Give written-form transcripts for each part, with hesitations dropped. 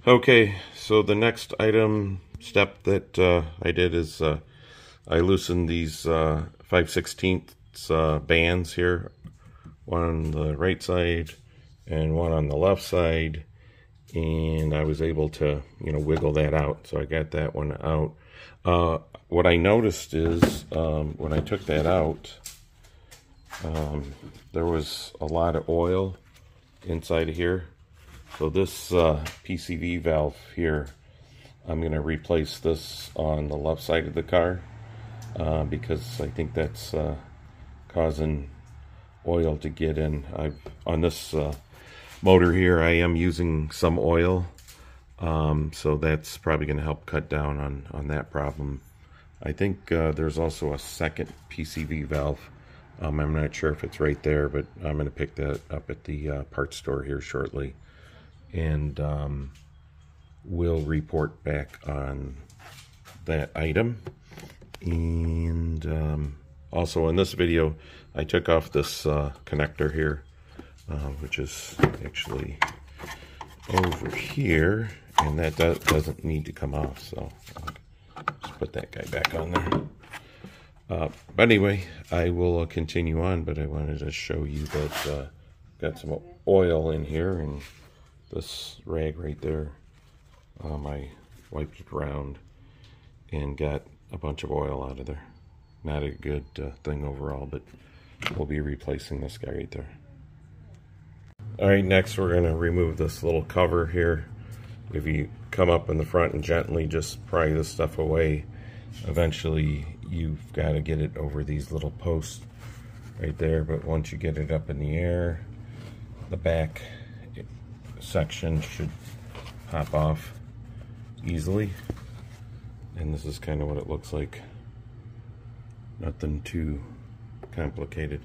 Okay, so the next step that I did is I loosened these 5/16 bands here, one on the right side and one on the left side, and I was able to, wiggle that out. So I got that one out. What I noticed is when I took that out, there was a lot of oil inside of here. So this PCV valve here, I'm going to replace this on the left side of the car because I think that's causing oil to get in. On this motor here, I am using some oil, so that's probably going to help cut down on that problem. I think there's also a second PCV valve. I'm not sure if it's right there, but I'm going to pick that up at the parts store here shortly. And we'll report back on that item. And also in this video, I took off this connector here, which is actually over here, and that doesn't need to come off, so I'll just put that guy back on there. But anyway, I will continue on, but I wanted to show you that got some oil in here, and this rag right there, I wiped it around and got a bunch of oil out of there. Not a good thing overall, but we'll be replacing this guy right there. Alright, next we're going to remove this little cover here. If you come up in the front and gently just pry this stuff away, eventually you've got to get it over these little posts right there. But once you get it up in the air, the back section should pop off easily, and this is kind of what it looks like. Nothing too complicated.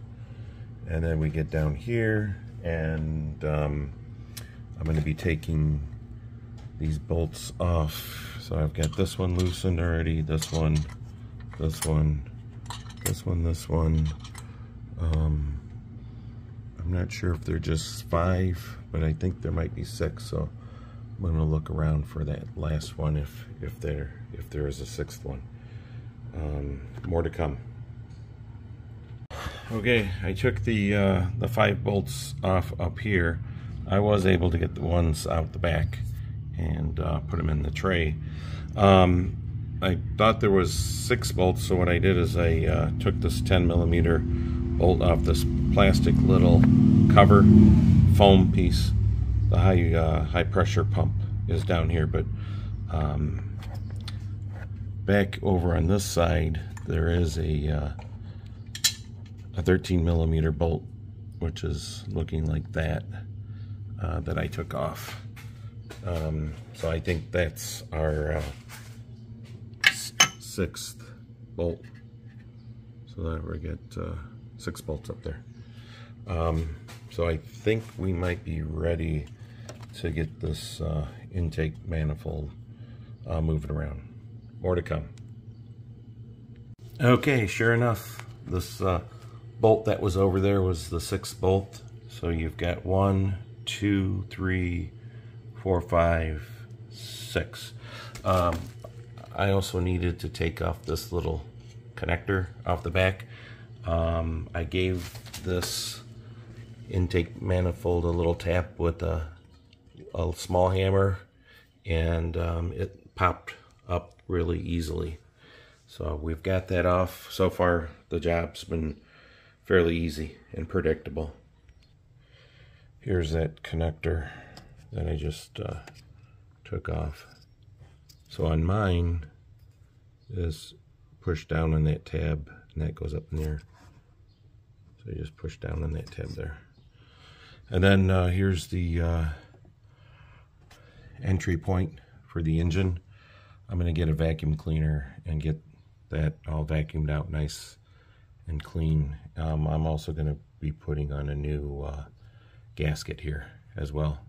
And then we get down here, and I'm going to be taking these bolts off. So I've got this one loosened already, this one, this one, this one, this one. I'm not sure if they're just 5, but I think there might be 6, so I'm going to look around for that last one if there is a 6th one. More to come. Okay, I took the 5 bolts off up here. I was able to get the ones out the back and put them in the tray. I thought there was 6 bolts, so what I did is I took this 10mm bolt off this plastic little cover foam piece. The high pressure pump is down here, but back over on this side there is a 13mm bolt, which is looking like that, that I took off. So I think that's our 6th bolt. So that we get 6 bolts up there. So I think we might be ready to get this intake manifold moving around. More to come. Okay, sure enough, this bolt that was over there was the 6th bolt. So you've got 1, 2, 3, 4, 5, 6. I also needed to take off this little connector off the back. I gave this intake manifold a little tap with a small hammer, and it popped up really easily. So we've got that off. So far the job's been fairly easy and predictable. Here's that connector that I just took off. So on mine, is push down on that tab, and that goes up in there. So you just push down on that tab there. And then here's the entry point for the engine. I'm going to get a vacuum cleaner and get that all vacuumed out nice and clean. I'm also going to be putting on a new gasket here as well.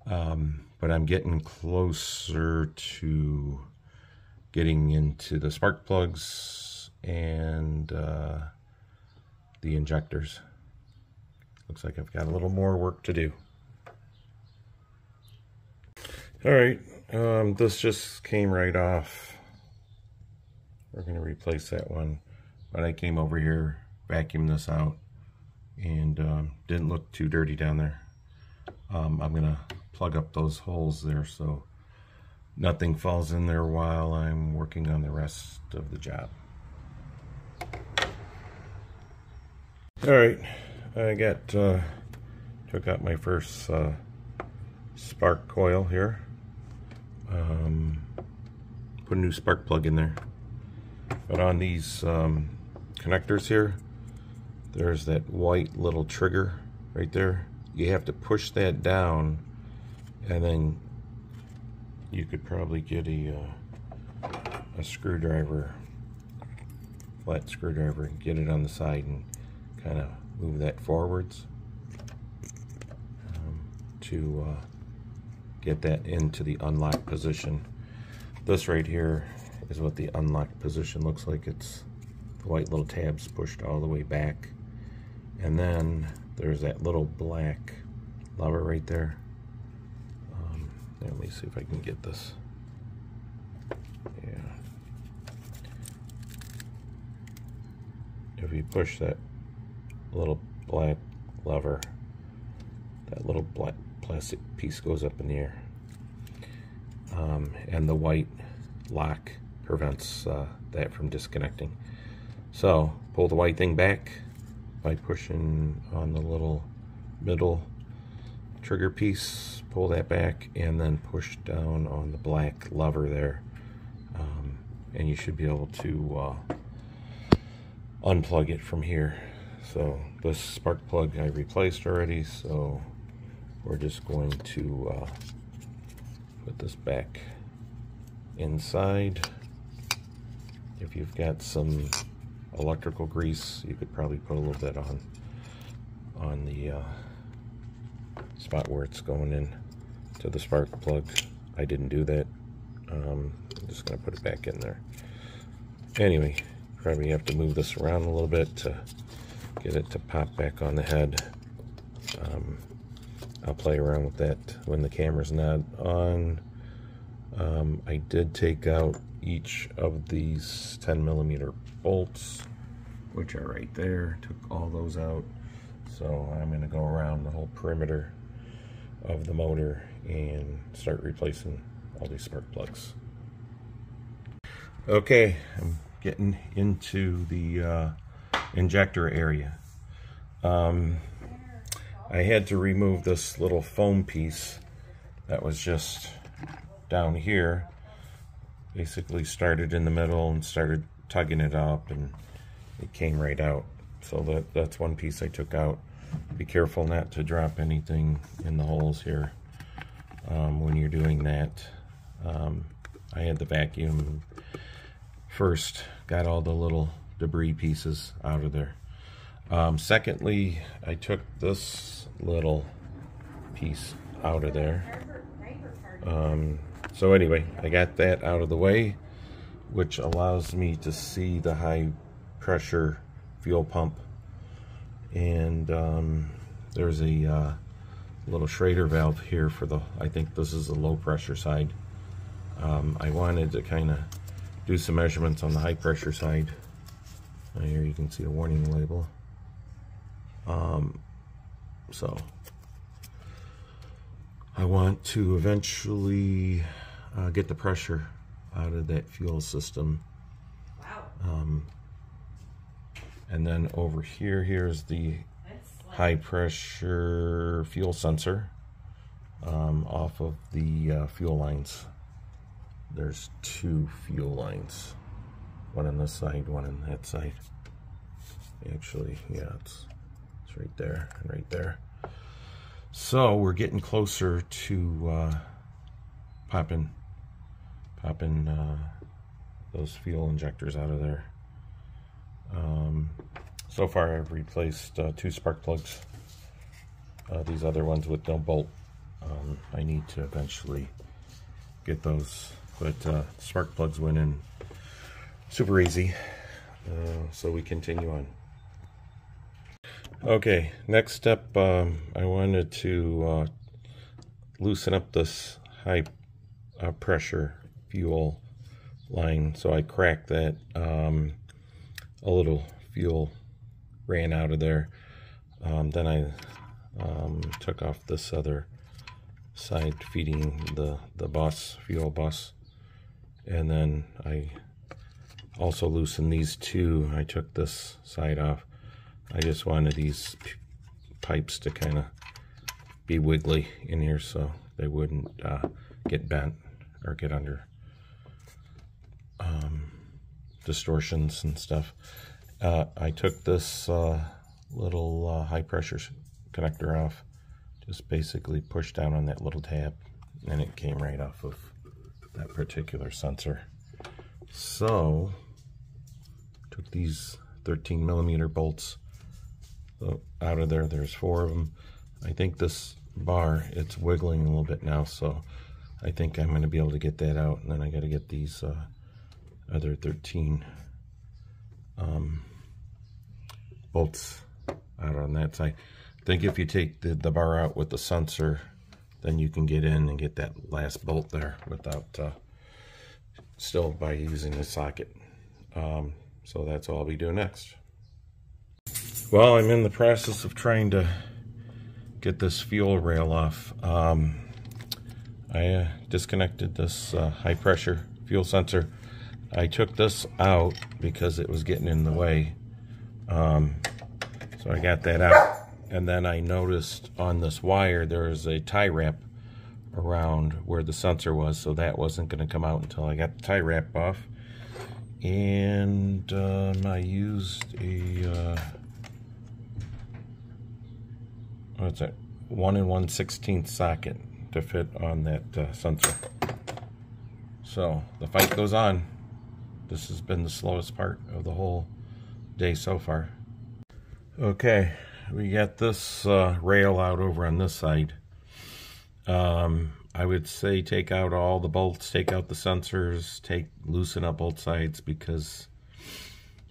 But I'm getting closer to getting into the spark plugs and the injectors. Looks like I've got a little more work to do. Alright, this just came right off. We're going to replace that one. But I came over here, vacuumed this out, and didn't look too dirty down there. I'm going to plug up those holes there so nothing falls in there while I'm working on the rest of the job. Alright, I took out my first spark coil here. Put a new spark plug in there. But on these connectors here, there's that white little trigger right there. You have to push that down, and then you could probably get a screwdriver, flat screwdriver, and get it on the side and kind of move that forwards to get that into the unlock position. This right here is what the unlock position looks like. It's the white little tabs pushed all the way back, and then there's that little black lever right there. Let me see if I can get this. Yeah. If you push that little black lever, that little black plastic piece goes up in the air. And the white lock prevents that from disconnecting. So pull the white thing back by pushing on the little middle trigger piece, pull that back, and then push down on the black lever there, and you should be able to unplug it from here. So this spark plug I replaced already, so we're just going to put this back inside. If you've got some electrical grease, you could probably put a little bit on the spot where it's going in to the spark plug. I didn't do that. I'm just going to put it back in there. Anyway, probably have to move this around a little bit to get it to pop back on the head. I'll play around with that when the camera's not on. I did take out each of these 10mm bolts, which are right there. Took all those out. So I'm going to go around the whole perimeter of the motor and start replacing all these spark plugs. Okay, I'm getting into the injector area. I had to remove this little foam piece that was just down here. Basically started in the middle and started tugging it up, and it came right out. So that's one piece I took out. Be careful not to drop anything in the holes here when you're doing that. I had the vacuum first, got all the little debris pieces out of there. Secondly, I took this little piece out of there. So anyway, I got that out of the way, which allows me to see the high pressure fuel pump. And there's a little Schrader valve here for the, I think this is the low pressure side. I wanted to kind of do some measurements on the high pressure side. Here you can see a warning label. So I want to eventually get the pressure out of that fuel system. Wow. And then over here, here's the high pressure fuel sensor off of the fuel lines. There's two fuel lines, one on this side, one on that side. Actually, yeah, it's right there and right there. So we're getting closer to popping those fuel injectors out of there. So far I've replaced 2 spark plugs. These other ones with no bolt. I need to eventually get those, but spark plugs went in super easy. So we continue on. Okay, next step, I wanted to loosen up this high pressure fuel line, so I cracked that. A little fuel ran out of there. Then I took off this other side feeding the bus, fuel bus, and then I also loosened these two. I took this side off. I just wanted these pipes to kind of be wiggly in here so they wouldn't get bent or get under distortions and stuff. I took this little high pressure connector off, just basically pushed down on that little tab, and it came right off of that particular sensor. So took these 13mm bolts out of there. There's 4 of them. I think this bar, it's wiggling a little bit now, so I think I'm going to be able to get that out, and then I got to get these other 13 bolts out on that side. I think if you take the bar out with the sensor, then you can get in and get that last bolt there without still by using the socket. So that's all I'll be doing next. Well, I'm in the process of trying to get this fuel rail off. I disconnected this high pressure fuel sensor. I took this out because it was getting in the way. So I got that out. And then I noticed on this wire there's a tie wrap around where the sensor was, so that wasn't going to come out until I got the tie wrap off. And I used a what's that, 1 1/16 socket to fit on that sensor. So the fight goes on. This has been the slowest part of the whole day so far. Okay, we got this rail out over on this side. I would say take out all the bolts, take out the sensors, loosen up both sides, because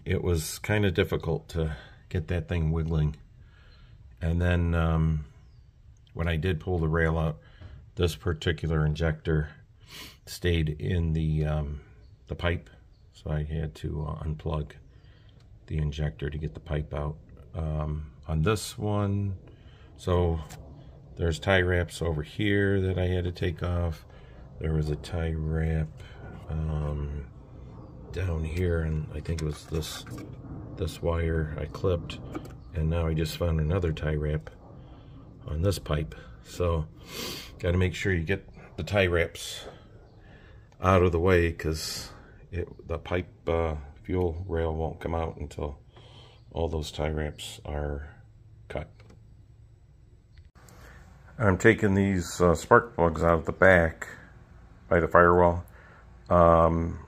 it was kind of difficult to get that thing wiggling. And then when I did pull the rail out, this particular injector stayed in the pipe, so I had to unplug the injector to get the pipe out. On this one, so there's tie wraps over here that I had to take off. There was a tie wrap down here, and I think it was this wire I clipped, and now I just found another tie wrap on this pipe. So got to make sure you get the tie wraps out of the way, because the pipe fuel rail won't come out until all those tie wraps are cut. I'm taking these spark plugs out of the back by the firewall.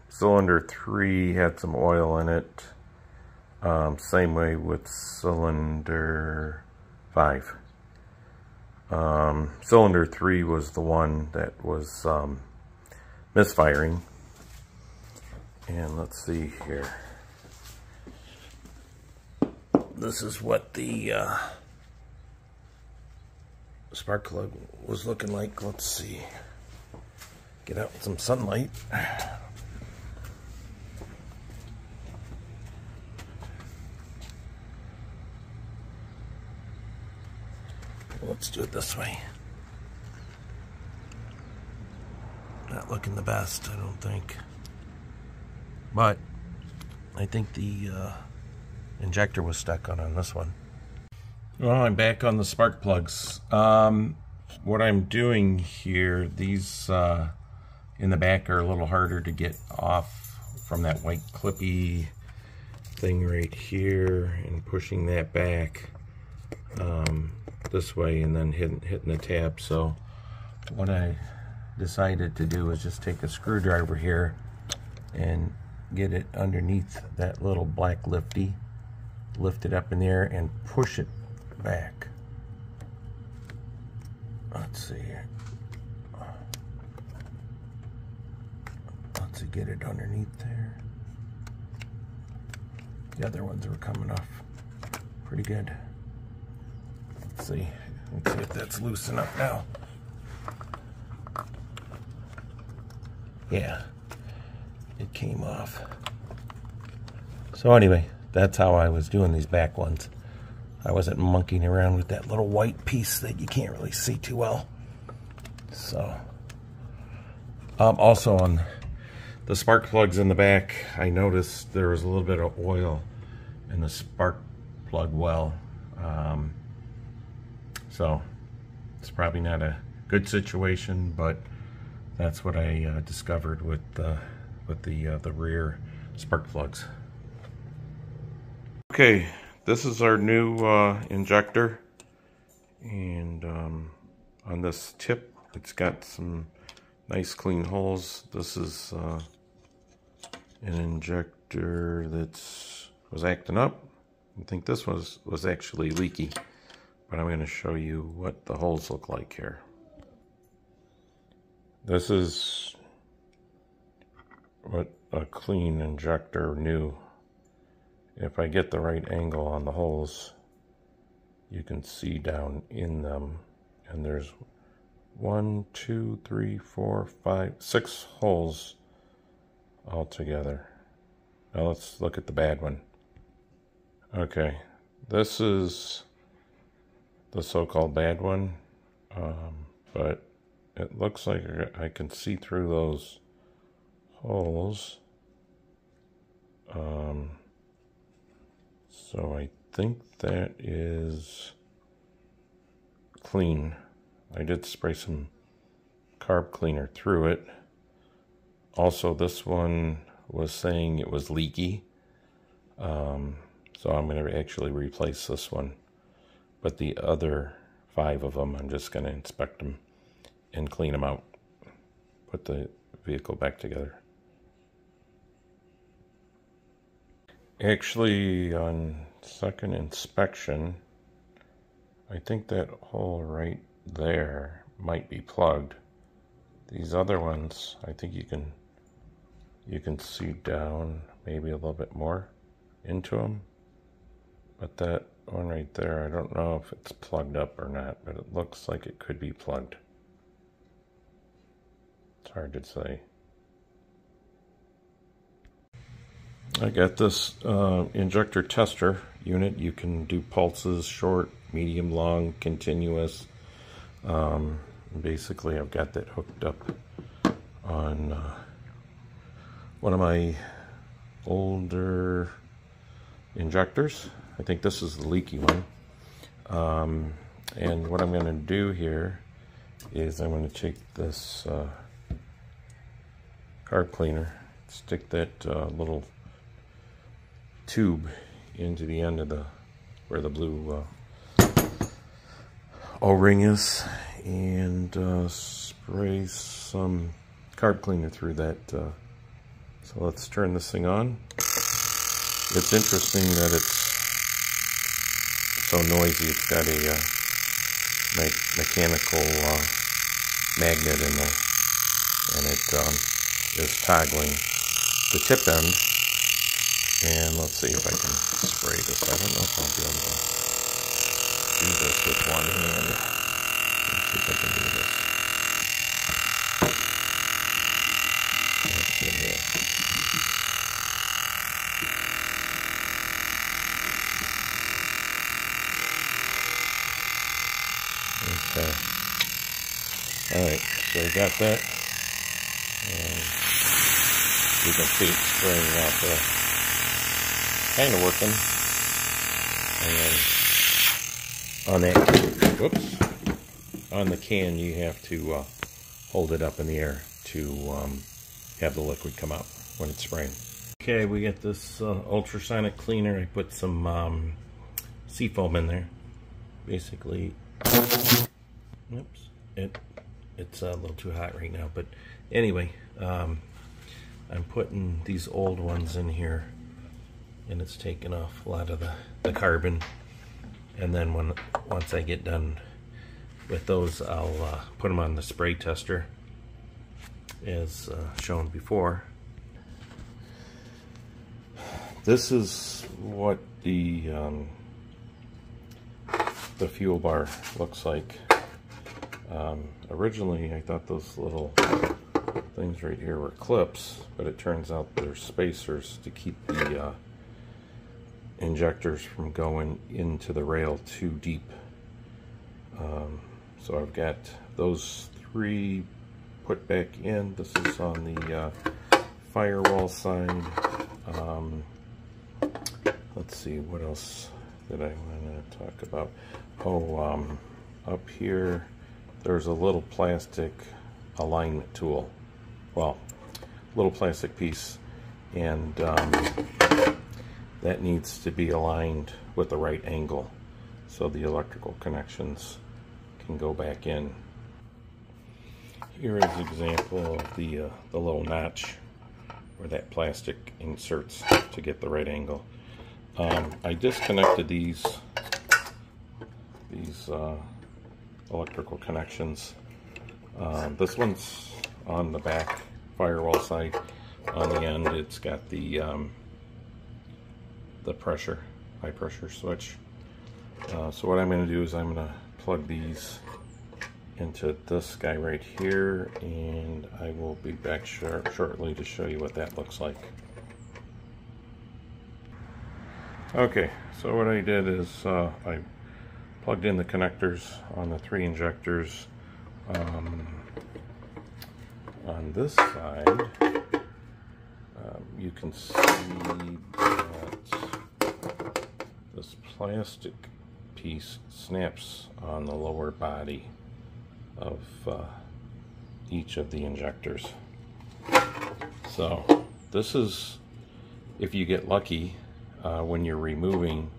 Cylinder 3 had some oil in it. Same way with cylinder 5. Cylinder 3 was the one that was misfiring. And let's see here. This is what the spark plug was looking like. Let's see. Get out some sunlight. Let's do it this way. Not looking the best, I don't think. But I think the injector was stuck on this one. Well, I'm back on the spark plugs. What I'm doing here, these in the back are a little harder to get off from that white clippy thing right here, and pushing that back this way, and then hitting the tab. So what I decided to do is just take a screwdriver here and get it underneath that little black lifty, lift it up in the air and push it back. Let's see here. Let's see, get it underneath there. The other ones were coming off pretty good. Let's see if that's loose enough now. yeah, it came off. So anyway, that's how I was doing these back ones. I wasn't monkeying around with that little white piece that you can't really see too well. So, also on the spark plugs in the back, I noticed there was a little bit of oil in the spark plug well. So it's probably not a good situation, but that's what I discovered with the rear spark plugs. Okay, this is our new injector, and on this tip, it's got some nice clean holes. This is an injector that was acting up. I think this was actually leaky, but I'm going to show you what the holes look like here. This is what a clean injector new. If I get the right angle on the holes, you can see down in them, and there's 1, 2, 3, 4, 5, 6 holes all together. Now let's look at the bad one. Okay, this is the so-called bad one, but it looks like I can see through those holes. So I think that is clean. I did spray some carb cleaner through it. Also, this one was saying it was leaky. So I'm going to actually replace this one. But the other 5 of them, I'm just going to inspect them and clean them out. Put the vehicle back together. Actually, on second inspection, I think that hole right there might be plugged. These other ones, I think you can see down maybe a little bit more into them. But that one right there, I don't know if it's plugged up or not, but it looks like it could be plugged. It's hard to say. I got this injector tester unit. You can do pulses, short, medium, long, continuous. Basically, I've got that hooked up on one of my older injectors. I think this is the leaky one. And what I'm going to do here is I'm going to take this carb cleaner, stick that little tube into the end of where the blue O-ring is, and spray some carb cleaner through that. So let's turn this thing on. It's interesting that it's so noisy. It's got a mechanical magnet in there, and it is toggling the tip end. And let's see if I can spray this. I don't know if I'll be able to do this with one hand. Let's see if I can do this. Let's see here. Okay. Alright, so we got that. And you can see it spraying out there. Kind of working. And on that, whoops, on the can you have to hold it up in the air to have the liquid come out when it's spraying. Okay, we got this ultrasonic cleaner. I put some seafoam in there. Basically, oops, it's a little too hot right now, but anyway, I'm putting these old ones in here, and it's taking off a lot of the carbon. And then once I get done with those, I'll put them on the spray tester as shown before. This is what the fuel bar looks like. Originally I thought those little things right here were clips, but it turns out they're spacers to keep the injectors from going into the rail too deep. So I've got those 3 put back in. This is on the firewall side. Let's see, what else did I want to talk about? Oh, up here there's a little plastic alignment tool. Well, little plastic piece, and that needs to be aligned with the right angle so the electrical connections can go back in. Here is an example of the little notch where that plastic inserts to get the right angle. I disconnected these electrical connections. This one's on the back firewall side. On the end, it's got the pressure, high pressure switch. So what I'm going to do is I'm going to plug these into this guy right here, and I will be back shortly to show you what that looks like. Okay, so what I did is I plugged in the connectors on the 3 injectors. On this side, you can see that this plastic piece snaps on the lower body of each of the injectors. So this is, if you get lucky, when you're removing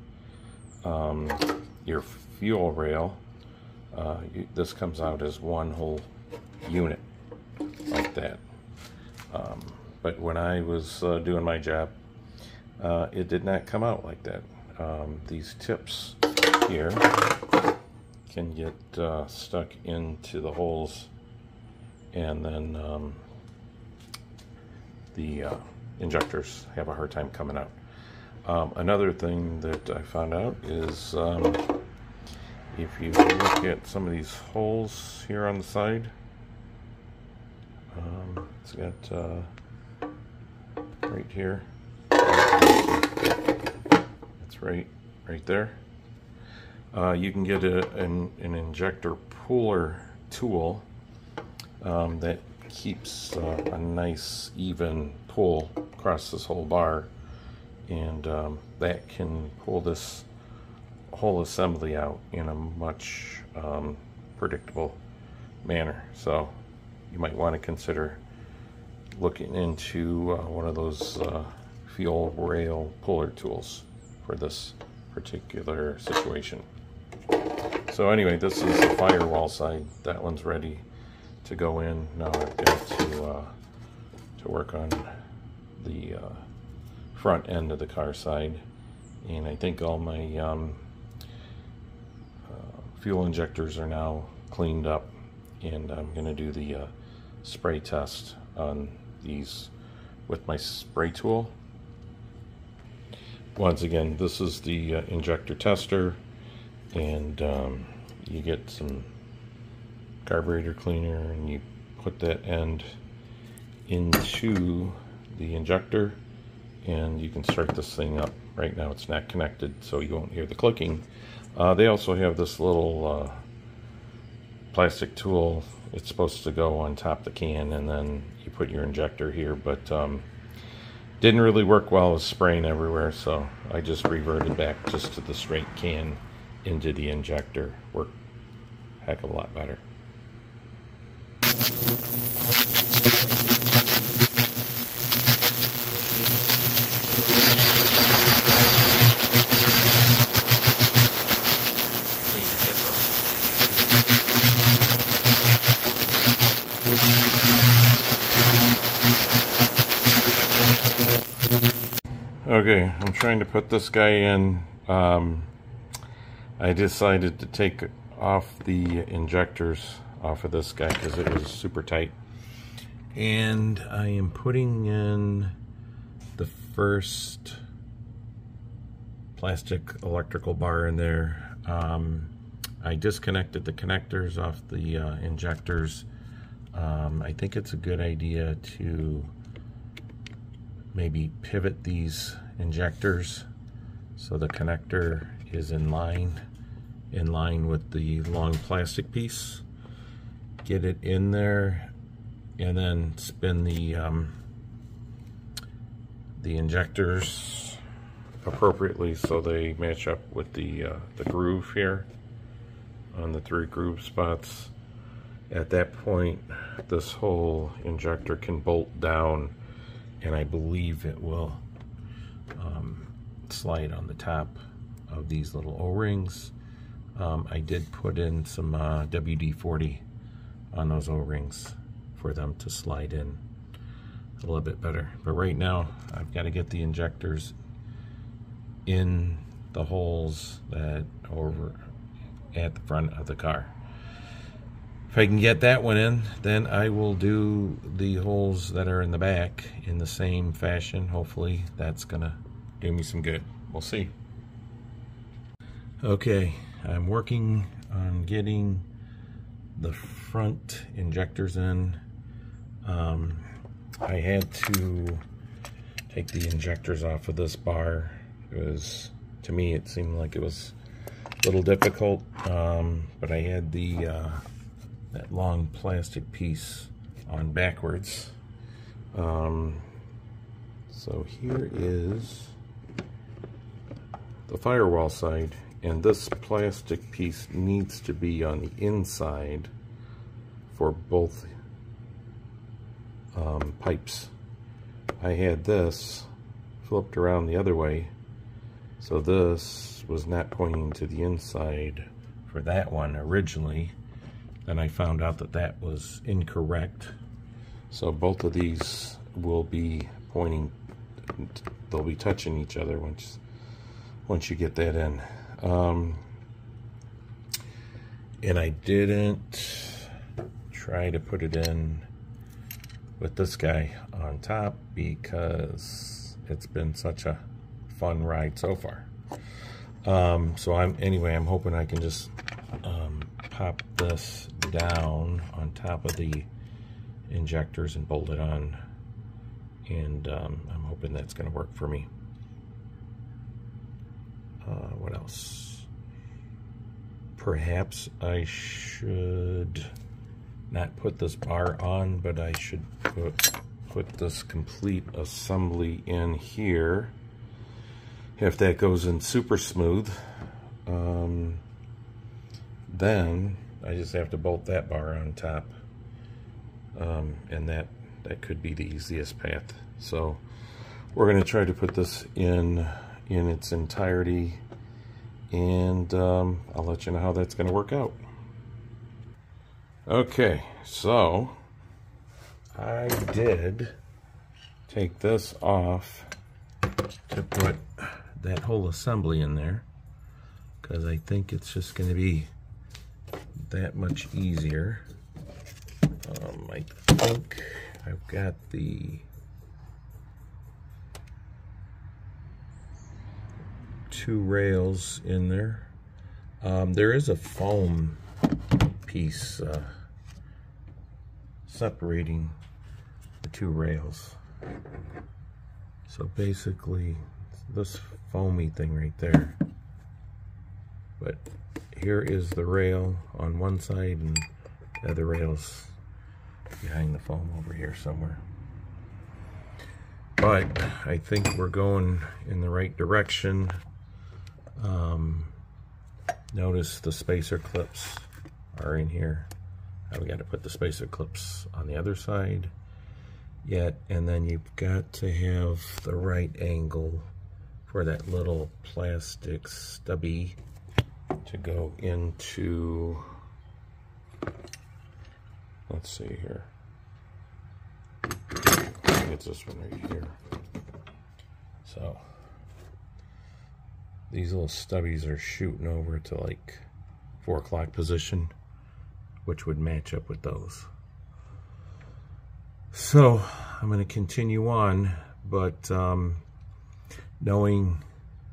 your fuel rail, this comes out as one whole unit like that. But when I was doing my job, it did not come out like that. These tips here can get stuck into the holes, and then the injectors have a hard time coming out. Another thing that I found out is if you look at some of these holes here on the side, it's got right here, it's right there. You can get an injector puller tool that keeps a nice even pull across this whole bar, and that can pull this whole assembly out in a much predictable manner. So you might want to consider looking into one of those fuel rail puller tools for this particular situation. So anyway, this is the firewall side. That one's ready to go in. Now I've got to work on the front end of the car side, and I think all my fuel injectors are now cleaned up, and I'm going to do the spray test on these with my spray tool. Once again, this is the injector tester, and you get some carburetor cleaner and you put that end into the injector, and you can start this thing up. Right now it's not connected, so you won't hear the clicking. They also have this little plastic tool. It's supposed to go on top of the can, and then you put your injector here, but didn't really work well with spraying everywhere, so I just reverted back just to the straight can into the injector. Worked a heck of a lot better. Okay, I'm trying to put this guy in. I decided to take off the injectors off of this guy because it was super tight. And I am putting in the first plastic electrical bar in there. I disconnected the connectors off the injectors I think it's a good idea to maybe pivot these injectors so the connector is in line with the long plastic piece. Get it in there and then spin the injectors appropriately so they match up with the groove here on the 3 groove spots. At that point, this whole injector can bolt down, and I believe it will slide on the top of these little O-rings. I did put in some WD-40 on those O-rings for them to slide in a little bit better. But right now, I've got to get the injectors in the holes that over at the front of the car. If I can get that one in, then I will do the holes that are in the back in the same fashion. Hopefully that's gonna do me some good. We'll see. Okay, I'm working on getting the front injectors in. I had to take the injectors off of this bar. To me, it seemed like it was a little difficult, but I had that long plastic piece on backwards. So here is the firewall side, and this plastic piece needs to be on the inside for both pipes. I had this flipped around the other way, so this was not pointing to the inside for that one originally. Then I found out that that was incorrect. So both of these will be pointing, they'll be touching each other once you get that in. And I didn't try to put it in with this guy on top because it's been such a fun ride so far. So I'm hoping I can just pop this down on top of the injectors and bolt it on, and I'm hoping that's going to work for me. What else? Perhaps I should not put this bar on, but I should put this complete assembly in here. If that goes in super smooth, then I just have to bolt that bar on top, and that could be the easiest path. So we're going to try to put this in its entirety, and I'll let you know how that's going to work out. Okay, so I did take this off to put that whole assembly in there, because I think it's just going to be that much easier. I think I've got the 2 rails in there. There is a foam piece separating the 2 rails. So basically, this foamy thing right there. But here is the rail on one side, and the other rail's behind the foam over here somewhere. But I think we're going in the right direction. Notice the spacer clips are in here. Now we got to put the spacer clips on the other side yet, and then you've got to have the right angle for that little plastic stubby to go into, let's see here, I think it's this one right here. So these little stubbies are shooting over to like 4 o'clock position, which would match up with those. So I'm going to continue on, but knowing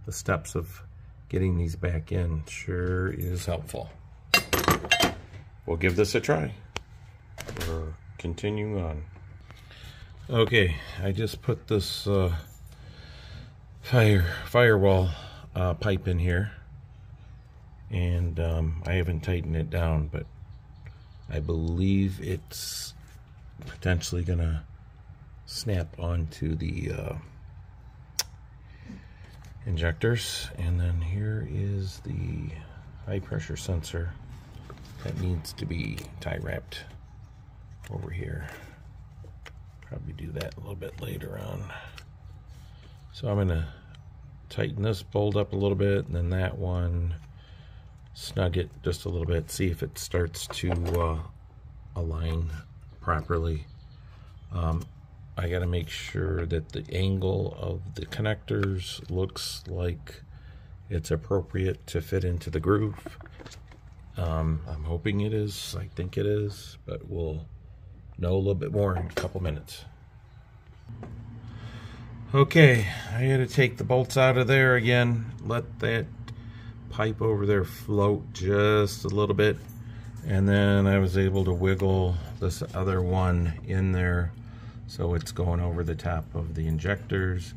the steps of getting these back in sure is helpful. We'll give this a try. We're continue on. Okay, I just put this firewall pipe in here, and I haven't tightened it down, but I believe it's potentially gonna snap onto the injectors. And then here is the high pressure sensor that needs to be tie wrapped over here. Probably do that a little bit later on. So I'm gonna tighten this bolt up a little bit, and then that one, snug it just a little bit, see if it starts to align properly. I got to make sure that the angle of the connectors looks like it's appropriate to fit into the groove. I'm hoping it is. I think it is, but we'll know a little bit more in a couple minutes. Okay, I had to take the bolts out of there again, let that pipe over there float just a little bit, and then I was able to wiggle this other one in there so it's going over the top of the injectors.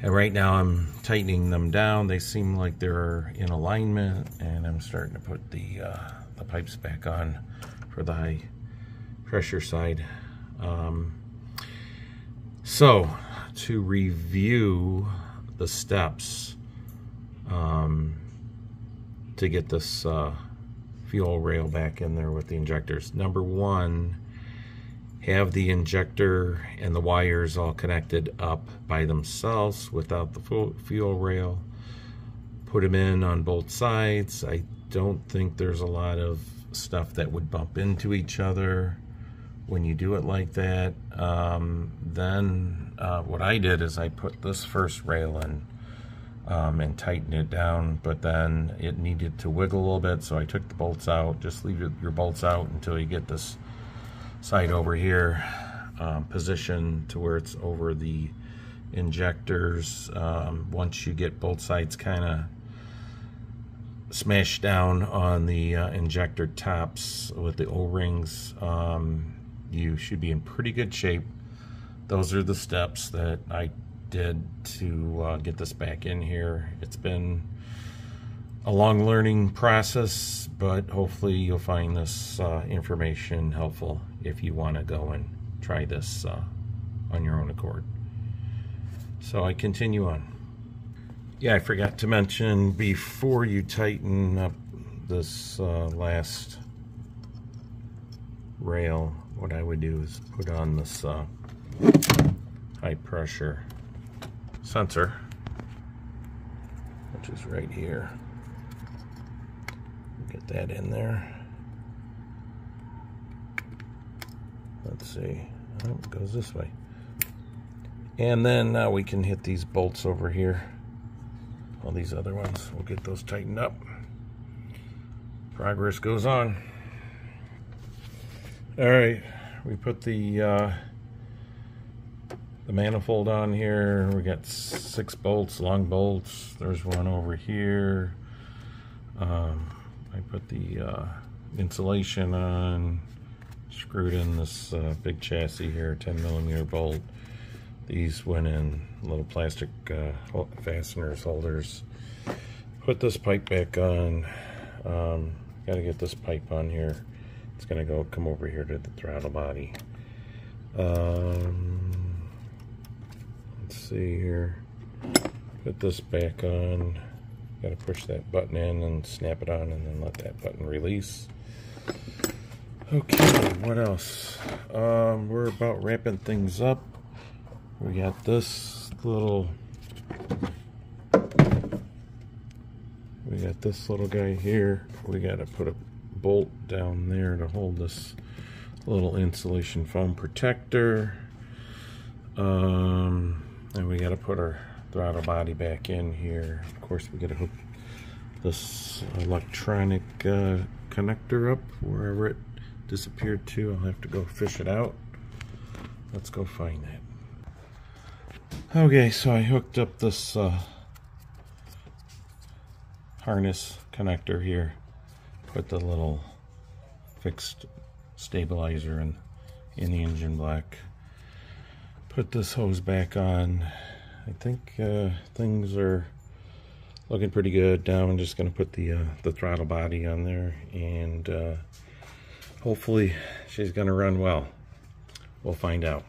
And right now I'm tightening them down. They seem like they're in alignment, and I'm starting to put the pipes back on for the high pressure side. So to review the steps to get this fuel rail back in there with the injectors. Number one, have the injector and the wires all connected up by themselves without the fuel rail. Put them in on both sides. I don't think there's a lot of stuff that would bump into each other when you do it like that. Then what I did is I put this first rail in and tightened it down, but then it needed to wiggle a little bit, so I took the bolts out. Just leave your bolts out until you get this side over here positioned to where it's over the injectors. Once you get both sides kind of smashed down on the injector tops with the O-rings, you should be in pretty good shape. Those are the steps that I did to get this back in here. It's been a long learning process, but hopefully you'll find this information helpful if you want to go and try this on your own accord. So I continue on. Yeah, I forgot to mention, before you tighten up this last rail, what I would do is put on this high pressure sensor, which is right here. Get that in there. Let's see. Oh, it goes this way. And then now we can hit these bolts over here. All these other ones, we'll get those tightened up. Progress goes on. All right, we put the manifold on here. We got 6 bolts, long bolts. There's one over here. I put the insulation on, screwed in this big chassis here, 10mm bolt. These went in little plastic fasteners, holders. Put this pipe back on. Got to get this pipe on here. It's going to come over here to the throttle body. Let's see here. Put this back on. Got to push that button in and snap it on, and then let that button release. Okay, what else? We're about wrapping things up. We got this little guy here. We got to put a bolt down there to hold this little insulation foam protector. And we got to put our throttle body back in here. Of course, we got to hook this electronic connector up wherever it disappeared to. I'll have to go fish it out. Let's go find that. Okay, so I hooked up this harness connector here. Put the little fixed stabilizer in the engine block. Put this hose back on. I think things are looking pretty good. Now I'm just going to put the throttle body on there, and hopefully she's going to run well. We'll find out.